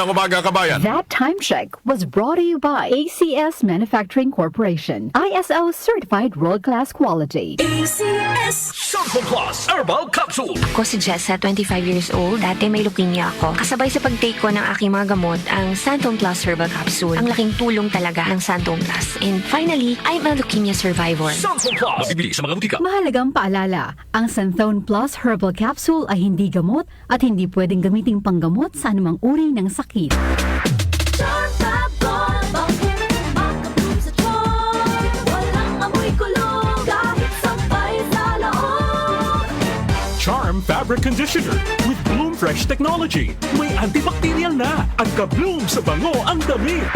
ng umaga, kabayan. That time check was brought to you by ACS Manufacturing Corporation. ISO certified world-class quality. ACS Santo Plus Herbal Capsule. Ako si Jessa, 25 years old. Dati may leukemia ako. Kasabay sa pag-take ko ng aking mga gamot, ang Santon Plus Herbal Capsule. Ang laking tulong talaga ng Santon Plus. And finally, I'm a leukemia survivor. Santo Plus. Mabibili sa mga butika. Mahalagang paalala, ang Santhone Plus Herbal Capsule ay hindi gamot at hindi pwedeng gamiting panggamot sa anumang uri ng sakit. Charm Fab Gold Bakit makabloom sa tiyan? Walang amoy kulog kahit sabay sa loob. Charm Fabric Conditioner with Bloom Fresh Technology. May antibacterial na at ka-bloom sa bango ang damit.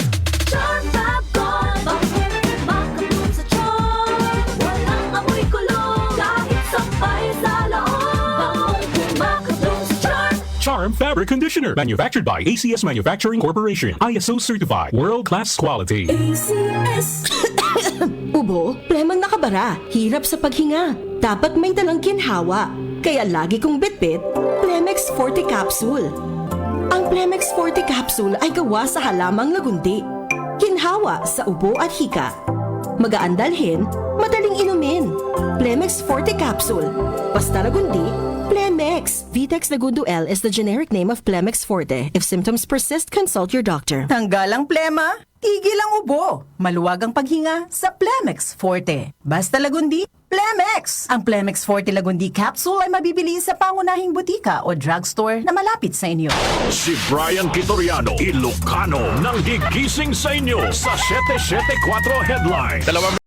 Charm Fab Gold Bakit makabloom sa tiyan? Walang amoy kulog kahit sabay sa loob. Makabloom sa tiyan. Charm Fabric Conditioner. Manufactured by ACS Manufacturing Corporation. ISO certified. World-class quality. ACS Ubo, premang nakabara, hirap sa paghinga. Dapat may dalang ginhawa. Kaya lagi kong bitbit, Plemex Forte Capsule. Ang Plemex Forte Capsule ay gawa sa halamang lagundi. Ginhawa sa ubo at hika. Magaan dalhin, madaling inumin. Plemex Forte Capsule. Basta lagundi, Plemex. Vitex Lagundo L is the generic name of Plemex Forte. If symptoms persist, consult your doctor. Tanggal ang plema, tigil ang ubo. Maluwag ang paghinga sa Plemex Forte. Basta lagundi, Plemex! Ang Plemex Forte Lagundi Capsule ay mabibili sa pangunahing butika o drugstore na malapit sa inyo. Si Brian Kitoriano, Ilocano, nang gigising sa inyo sa 774 Headline.